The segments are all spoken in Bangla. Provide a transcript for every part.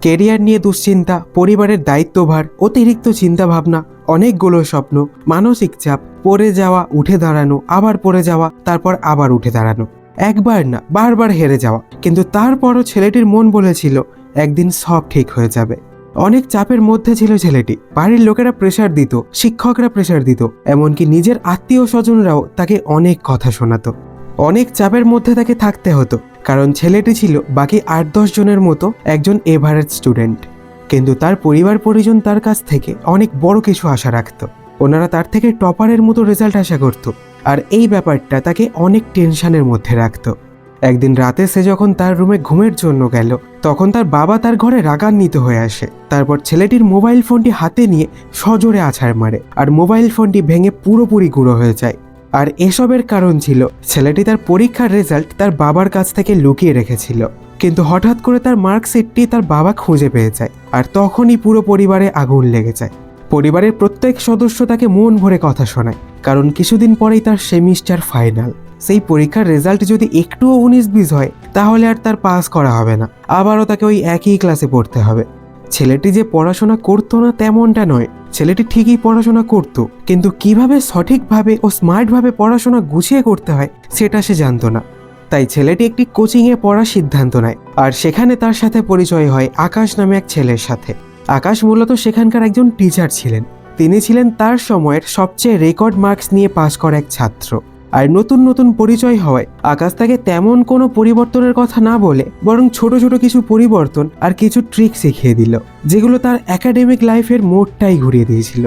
কেরিয়ার নিয়ে দুশ্চিন্তা, পরিবারের দায়িত্বভার, অতিরিক্ত চিন্তাভাবনা, অনেকগুলো স্বপ্ন, মানসিক চাপ, পড়ে যাওয়া, উঠে দাঁড়ানো, আবার পড়ে যাওয়া, তারপর আবার উঠে দাঁড়ানো, একবার না বারবার হেরে যাওয়া। কিন্তু তারপরও ছেলেটির মন বলেছিল একদিন সব ঠিক হয়ে যাবে। অনেক চাপের মধ্যে ছিল ছেলেটি। বাড়ির লোকেরা প্রেশার দিত, শিক্ষকরা প্রেশার দিত, এমনকি নিজের আত্মীয় স্বজনরাও তাকে অনেক কথা শোনাতো। অনেক চাপের মধ্যে তাকে থাকতে হতো, কারণ ছেলেটি ছিল বাকি 8-10 জনের মতো একজন এভারেজ স্টুডেন্ট। কিন্তু তার পরিবার পরিজন তার কাছ থেকে অনেক বড় কিছু আশা রাখত। ওনারা তার থেকে টপারের মতো রেজাল্ট আশা করত, আর এই ব্যাপারটা তাকে অনেক টেনশনের মধ্যে রাখত। একদিন রাতে সে যখন তার রুমে ঘুমের জন্য গেল, তখন তার বাবা তার ঘরে রাগান্বিত হয়ে আসে। তারপর ছেলেটির মোবাইল ফোনটি হাতে নিয়ে সজোরে আছাড় মারে, আর মোবাইল ফোনটি ভেঙে পুরোপুরি গুঁড়ো হয়ে যায়। আর এসবের কারণ ছিল ছেলেটি তার পরীক্ষার রেজাল্ট তার বাবার কাছ থেকে লুকিয়ে রেখেছিল। কিন্তু হঠাৎ করে তার মার্কশিটটি তার বাবা খুঁজে পেয়ে যায়, আর তখনই পুরো পরিবারে আগুন লেগে যায়। পরিবারের প্রত্যেক সদস্য তাকে মন ভরে কথা শোনায়, কারণ কিছুদিন পরেই তার সেমিস্টার ফাইনাল। সেই পরীক্ষার রেজাল্ট যদি একটুও 19-20 হয়, তাহলে আর তার পাস করা হবে না, আবারও তাকে ওই একই ক্লাসে পড়তে হবে। ছেলেটি যে পড়াশোনা করতো না তেমনটা নয়, ছেলেটি ঠিকই পড়াশোনা করত, কিন্তু কিভাবে সঠিকভাবে ও স্মার্টভাবে পড়াশোনা গুছিয়ে করতে হয় সেটা সে জানতো না। তাই ছেলেটি একটি কোচিংয়ে পড়ার সিদ্ধান্ত নেয়, আর সেখানে তার সাথে পরিচয় হয় আকাশ নামে এক ছেলের সাথে। আকাশ মূলত সেখানকার একজন টিচার ছিলেন। তিনি ছিলেন তার সময়ের সবচেয়ে রেকর্ড মার্কস নিয়ে পাশ করা এক ছাত্র। আর নতুন নতুন পরিচয় হওয়ায় আকাশ তাকে তেমন কোনো পরিবর্তনের কথা না বলে বরং ছোট ছোট কিছু পরিবর্তন আর কিছু ট্রিক শিখিয়ে দিল, যেগুলো তার একাডেমিক লাইফের মোড়টাই ঘুরিয়ে দিয়েছিল।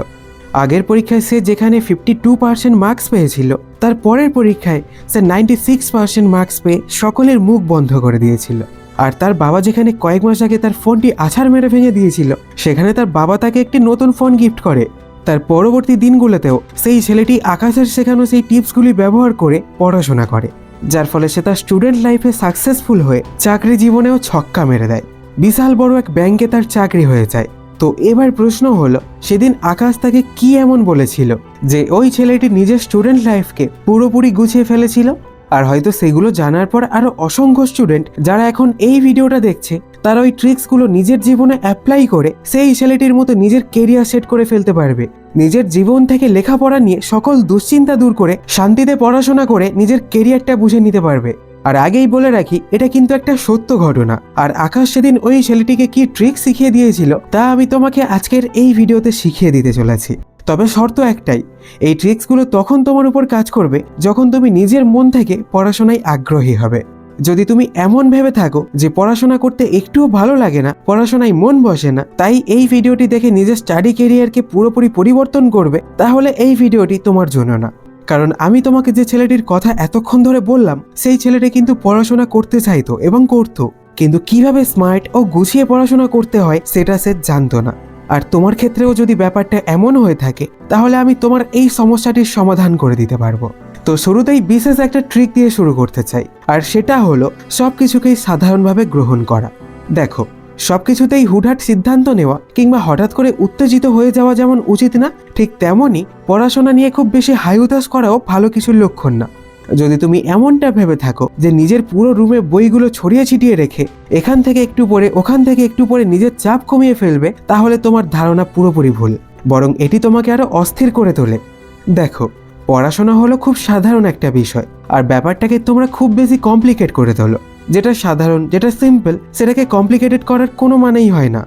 আগের পরীক্ষায় সে যেখানে 52% মার্কস পেয়েছিল, তার পরের পরীক্ষায় সে 96% মার্কস পেয়ে সকলের মুখ বন্ধ করে দিয়েছিল। আর তার বাবা যেখানে কয়েক মাস আগে তার ফোনটি আছাড় মেরে ভেঙে দিয়েছিল, সেখানে তার বাবা তাকে একটি নতুন ফোন গিফট করে। তার পরবর্তী দিনগুলোতেও সেই ছেলেটি আকাশের শেখানো সেই টিপসগুলি ব্যবহার করে পড়াশোনা করে, যার ফলে সে তার স্টুডেন্ট লাইফে সাকসেসফুল হয়ে চাকরি জীবনেও ছক্কা মেরে দেয়। বিশাল বড় এক ব্যাংকে তার চাকরি হয়ে যায়। তো এবার প্রশ্ন হলো, সেদিন আকাশ তাকে কি এমন বলেছিল যে ওই ছেলেটি নিজের স্টুডেন্ট লাইফকে পুরোপুরি গুছিয়ে ফেলেছিল? আর হয়তো সেগুলো জানার পর আরো অসংখ্য স্টুডেন্ট যারা এখন এই ভিডিওটা দেখছে, তারা ওই ট্রিক্সগুলো নিজের জীবনে অ্যাপ্লাই করে সেই ছেলেটির মতো নিজের কেরিয়ার সেট করে ফেলতে পারবে। নিজের জীবন থেকে লেখাপড়া নিয়ে সকল দুশ্চিন্তা দূর করে শান্তিতে পড়াশোনা করে নিজের কেরিয়ারটা বুঝে নিতে পারবে। আর আগেই বলে রাখি, এটা কিন্তু একটা সত্য ঘটনা। আর আকাশ সেদিন ওই ছেলেটিকে কি ট্রিক শিখিয়ে দিয়েছিল তা আমি তোমাকে আজকের এই ভিডিওতে শিখিয়ে দিতে চলেছি। তবে শর্ত একটাই, এই ট্রিক্সগুলো তখন তোমার উপর কাজ করবে যখন তুমি নিজের মন থেকে পড়াশোনায় আগ্রহী হবে। যদি তুমি এমন ভেবে থাকো যে পড়াশোনা করতে একটুও ভালো লাগে না, পড়াশোনায় মন বসে না, তাই এই ভিডিওটি দেখে নিজের স্টাডি কেরিয়ারকে পুরোপুরি পরিবর্তন করবে, তাহলে এই ভিডিওটি তোমার জন্য না। কারণ আমি তোমাকে যে ছেলেটির কথা এতক্ষণ ধরে বললাম, সেই ছেলেটি কিন্তু পড়াশোনা করতে চাইতো এবং করতো, কিন্তু কিভাবে স্মার্ট ও গুছিয়ে পড়াশোনা করতে হয় সেটা সে জানতো না। আর তোমার ক্ষেত্রেও যদি ব্যাপারটা এমন হয়ে থাকে, তাহলে আমি তোমার এই সমস্যাটির সমাধান করে দিতে পারবো। তো শুরুতেই বিশেষ একটা ট্রিক দিয়ে শুরু করতে চাই, আর সেটা হলো সবকিছুকেই সাধারণভাবে গ্রহণ করা। দেখো, সবকিছুতেই হুটহাট সিদ্ধান্ত নেওয়া কিংবা হঠাৎ করে উত্তেজিত হয়ে যাওয়া যেমন উচিত না, ঠিক তেমনই পড়াশোনা নিয়ে খুব বেশি হাইউতাস করাও ভালো কিছুর লক্ষণ না। যদি তুমি এমনটা ভেবে থাকো যে নিজের পুরো রুমে বইগুলো ছড়িয়ে ছিটিয়ে রেখে এখান থেকে একটু পড়ে ওখান থেকে একটু পড়ে নিজের চাপ কমিয়ে ফেলবে, তাহলে তোমার ধারণা পুরোপুরি ভুল, বরং এটি তোমাকে আরো অস্থির করে তোলে। দেখো, পড়াশোনা হলো খুব সাধারণ একটা বিষয়, আর ব্যাপারটাকে তোমরা খুব বেশি কমপ্লিকেট করে তোলো। যেটা সাধারণ, যেটা সিম্পল, সেটাকে কমপ্লিকেটেড করার কোনো মানেই হয় না।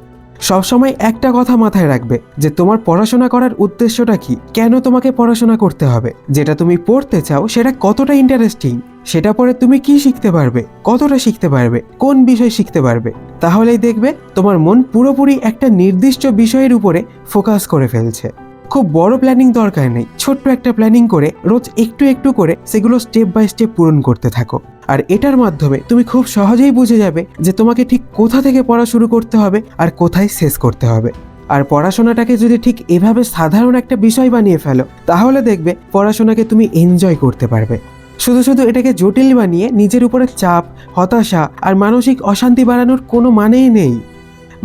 সবসময় একটা কথা মাথায় রাখবে যে তোমার পড়াশোনা করার উদ্দেশ্যটা কি, কেন তোমাকে পড়াশোনা করতে হবে, যেটা তুমি পড়তে চাও সেটা কতটা ইন্টারেস্টিং, সেটা পরে তুমি কি শিখতে পারবে, কতটা শিখতে পারবে, কোন বিষয় শিখতে পারবে। তাহলেই দেখবে তোমার মন পুরোপুরি একটা নির্দিষ্ট বিষয়ের উপরে ফোকাস করে ফেলছে। খুব বড় প্ল্যানিং দরকার নেই, ছোট্ট একটা প্ল্যানিং করে রোজ একটু একটু করে সেগুলো স্টেপ বাই স্টেপ পূরণ করতে থাকো। আর এটার মাধ্যমে তুমি খুব সহজেই বুঝে যাবে যে তোমাকে ঠিক কোথা থেকে পড়া শুরু করতে হবে আর কোথায় শেষ করতে হবে। আর পড়াশোনাটাকে যদি ঠিক এভাবে সাধারণ একটা বিষয় বানিয়ে ফেলো, তাহলে দেখবে পড়াশোনাকে তুমি এনজয় করতে পারবে। শুধু শুধু এটাকে জটিল বানিয়ে নিজের উপরে চাপ, হতাশা আর মানসিক অশান্তি বাড়ানোর কোনো মানেই নেই।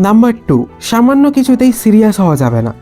নাম্বার 2, সামান্য কিছুতেই সিরিয়াস হওয়া যাবে না।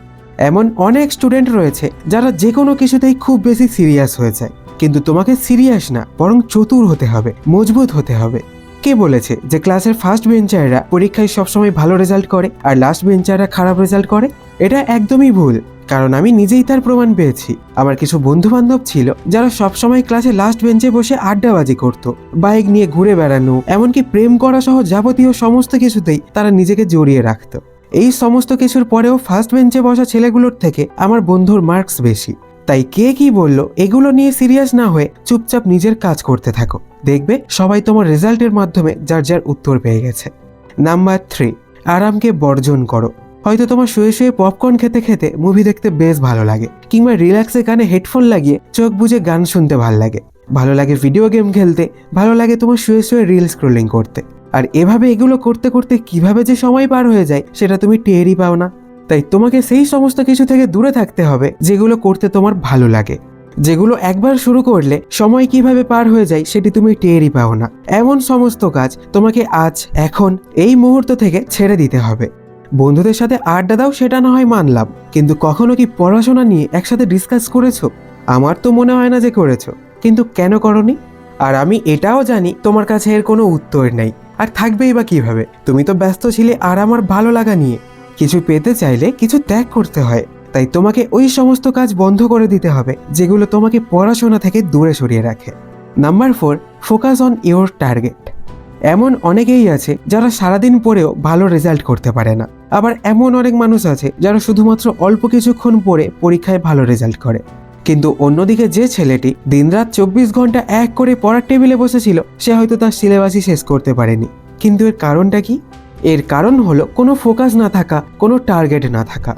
এমন অনেক স্টুডেন্ট রয়েছে যারা যে কোনো কিছুতেই খুব বেশি সিরিয়াস হয়ে যায়, কিন্তু তোমাকে সিরিয়াস না বরং চতুর হতে হবে, মজবুত হতে হবে। কে বলেছে যে ক্লাসের ফার্স্ট বেঞ্চাররা পরীক্ষায় সবসময় ভালো রেজাল্ট করে আর লাস্ট বেঞ্চাররা খারাপ রেজাল্ট করে? এটা একদমই ভুল, কারণ আমি নিজেই তার প্রমাণ পেয়েছি। আমার কিছু বন্ধু বান্ধব ছিল যারা সবসময় ক্লাসে লাস্ট বেঞ্চে বসে আড্ডাবাজি করত, বাইক নিয়ে ঘুরে বেড়ানো, এমনকি প্রেম করা সহ যাবতীয় সমস্ত কিছুতেই তারা নিজেকে জড়িয়ে রাখত। এই সমস্ত কিছুর পরেও ফার্স্ট বেঞ্চে বসা ছেলেগুলোর থেকে আমার বন্ধুর মার্কস বেশি। তাই কে কি বলল এগুলো নিয়ে সিরিয়াস না হয়ে চুপচাপ নিজের কাজ করতে থাকো, দেখবে সবাই তোমার রেজাল্টের মাধ্যমে যার যার উত্তর পেয়ে গেছে। নাম্বার 3, আরামকে বর্জন করো। হয়তো তোমার শুয়ে শুয়ে পপকর্ন খেতে খেতে মুভি দেখতে বেশ ভালো লাগে, কিংবা রিল্যাক্সে কানে হেডফোন লাগিয়ে চোখ বুজে গান শুনতে ভালো লাগে ভিডিও গেম খেলতে, ভালো লাগে তোমার শুয়ে শুয়ে রিল স্ক্রলিং করতে। আর এভাবে এগুলো করতে করতে কিভাবে যে সময় পার হয়ে যায় সেটা তুমি টেরই পাও না। তাই তোমাকে সেই সমস্ত কিছু থেকে দূরে থাকতে হবে যেগুলো করতে তোমার ভালো লাগে, যেগুলো একবার শুরু করলে সময় কিভাবে পার হয়ে যায় সেটি তুমি টেরই পাও না। এমন সমস্ত কাজ তোমাকে আজ, এখন, এই মুহূর্ত থেকে ছেড়ে দিতে হবে। বন্ধুদের সাথে আড্ডা দাও সেটা না হয় মানলাম, কিন্তু কখনো কি পড়াশোনা নিয়ে একসাথে ডিসকাস করেছো? আমার তো মনে হয় না যে করেছো, কিন্তু কেন করনি? আর আমি এটাও জানি তোমার কাছে এর কোনো উত্তর নেই, আর থাকবেই বা কিভাবে? তুমি তো ব্যস্ত ছিলে আর আমার ভালো লাগা নিয়ে। কিছু পেতে চাইলে কিছু ত্যাগ করতে হয়, তাই তোমাকে ওই সমস্ত কাজ বন্ধ করে দিতে হবে যেগুলো তোমাকে পড়াশোনা থেকে দূরে সরিয়ে রাখে। Number 4, focus on your target. এমন অনেকেই আছে যারা সারাদিন পড়েও ভালো রেজাল্ট করতে পারে না, আবার এমন অনেক মানুষ আছে যারা শুধুমাত্র অল্প কিছুক্ষণ পড়ে পরীক্ষায় ভালো রেজাল্ট করে। কিন্তু অন্যদিকে যে ছেলেটি দিনরাত 24 ঘন্টা এক করে পড়ার টেবিলে বসেছিল সে হয়তো তার সিলেবাসই শেষ করতে পারেনি। কিন্তু এর কারণটা কি? এর কারণ হলো কোনো ফোকাস না থাকা, কোনো টার্গেট না থাকা।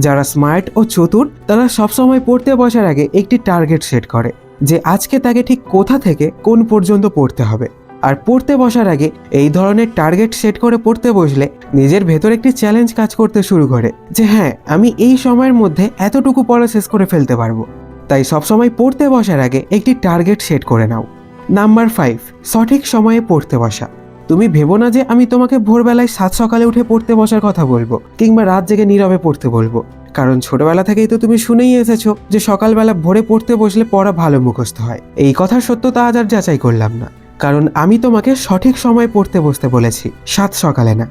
যারা স্মার্ট ও চতুর তারা সবসময় পড়তে বসার আগে একটি টার্গেট সেট করে যে আজকে তাকে ঠিক কোথা থেকে কোন পর্যন্ত পড়তে হবে। আর পড়তে বসার আগে এই ধরনের টার্গেট সেট করে পড়তে বসলে নিজের ভেতর একটি চ্যালেঞ্জ কাজ করতে শুরু করে যে হ্যাঁ, আমি এই সময়ের মধ্যে এতটুকু পড়া শেষ করে ফেলতে পারবো। তাই সবসময় পড়তে বসার আগে একটি টার্গেট সেট করে নাও। নাম্বার 5, সঠিক সময়ে পড়তে বসা। তুমি ভেবো না যে আমি তোমাকে ভোরবেলায় 7 সকালে উঠে পড়তে বসার কথা বলবো, কিংবা রাত জেগে নীরবে পড়তে বলবো, কারণ ছোটবেলা থেকেই তো তুমি শুনেই এসেছো যে সকালবেলা ভোরে পড়তে বসলে পড়া ভালো মুখস্থ হয়। এই কথার সত্যতা আজ আর যাচাই করলাম না, কারণ আমি তোমাকে সঠিক সময় পড়তে বসতে বলেছি, 7 সকালে না।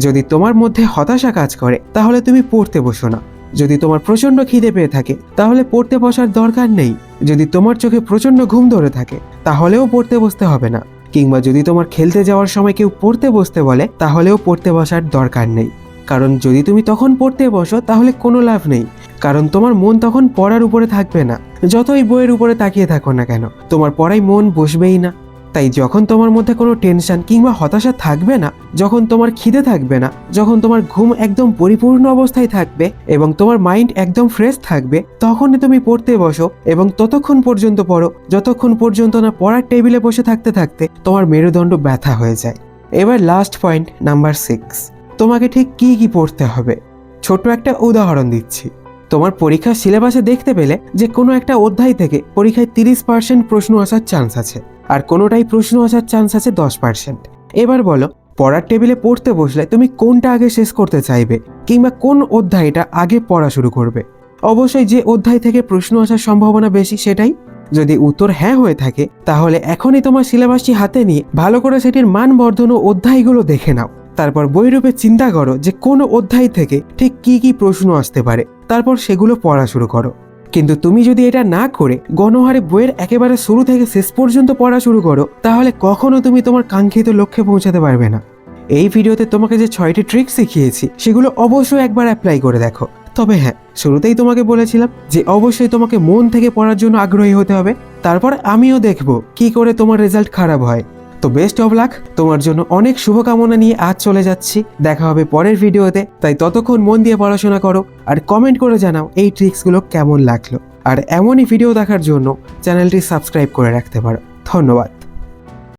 যদি তোমার মধ্যে হতাশা কাজ করে তাহলে তুমি পড়তে বসো না। যদি তোমার প্রচন্ড খিদে পেয়ে থাকে তাহলে পড়তে বসার দরকার নেই। যদি তোমার চোখে প্রচন্ড ঘুম ধরে থাকে তাহলেও পড়তে বসতে হবে না। কিংবা যদি তোমার খেলতে যাওয়ার সময় কেউ পড়তে বসতে বলে তাহলেও পড়তে বসার দরকার নেই, কারণ যদি তুমি তখন পড়তে বসো তাহলে কোনো লাভ নেই, কারণ তোমার মন তখন পড়ার উপরে থাকবে না। যতই বইয়ের উপরে তাকিয়ে থাকো না কেন, তোমার পড়ায় মন বসবেই না। তাই যখন তোমার মধ্যে কোনো টেনশন কিংবা হতাশা থাকবে না, যখন তোমার খিদে থাকবে না, যখন তোমার ঘুম একদম পরিপূর্ণ অবস্থায় থাকবে এবং তোমার মাইন্ড একদম ফ্রেশ থাকবে, তখনই তুমি পড়তে বসো এবং ততক্ষণ পর্যন্ত পড়ো যতক্ষণ পর্যন্ত না পড়ার টেবিলে বসে থাকতে থাকতে তোমার মেরুদণ্ড ব্যথা হয়ে যায়। এবার লাস্ট পয়েন্ট, নাম্বার 6, তোমাকে ঠিক কি পড়তে হবে। ছোট্ট একটা উদাহরণ দিচ্ছি। তোমার পরীক্ষার সিলেবাসে দেখতে পেলে যে কোনো একটা অধ্যায় থেকে পরীক্ষায় 30% প্রশ্ন আসার চান্স আছে, আর কোনোটাই প্রশ্ন আসার চান্স আছে 10%। এবার বলো, পড়ার টেবিলে পড়তে বসলে তুমি কোনটা আগে শেষ করতে চাইবে, কিংবা কোন অধ্যায়টা আগে পড়া শুরু করবে? অবশ্যই যে অধ্যায় থেকে প্রশ্ন আসার সম্ভাবনা বেশি সেটাই। যদি উত্তর হ্যাঁ হয়ে থাকে তাহলে এখনই তোমার সিলেবাসটি হাতে নিয়ে ভালো করে সেটির মান বর্ধন ও অধ্যায়গুলো দেখে নাও। তারপর বইরূপে চিন্তা করো যে কোন অধ্যায় থেকে ঠিক কি প্রশ্ন আসতে পারে, তারপর সেগুলো পড়া শুরু করো। কিন্তু তুমি যদি এটা না করে গণহারে বইয়ের একেবারে শুরু থেকে শেষ পর্যন্ত পড়া শুরু করো তাহলে কখনো তুমি তোমার কাঙ্ক্ষিত লক্ষ্যে পৌঁছাতে পারবে না। এই ভিডিওতে তোমাকে যে 6টি ট্রিক শিখিয়েছি সেগুলো অবশ্যই একবার অ্যাপ্লাই করে দেখো। তবে হ্যাঁ, শুরুতেই তোমাকে বলেছিলাম যে অবশ্যই তোমাকে মন থেকে পড়ার জন্য আগ্রহী হতে হবে, তারপর আমিও দেখবো কি করে তোমার রেজাল্ট খারাপ হয়। তো বেস্ট অফ লাক, তোমার জন্য অনেক শুভকামনা নিয়ে আজ চলে যাচ্ছি। দেখা হবে পরের ভিডিওতে, তাই ততক্ষণ মন দিয়ে পড়াশোনা করো আর কমেন্ট করে জানাও এই ট্রিক্সগুলো কেমন লাগলো। আর এমনই ভিডিও দেখার জন্য চ্যানেলটি সাবস্ক্রাইব করে রাখতে পারো। ধন্যবাদ।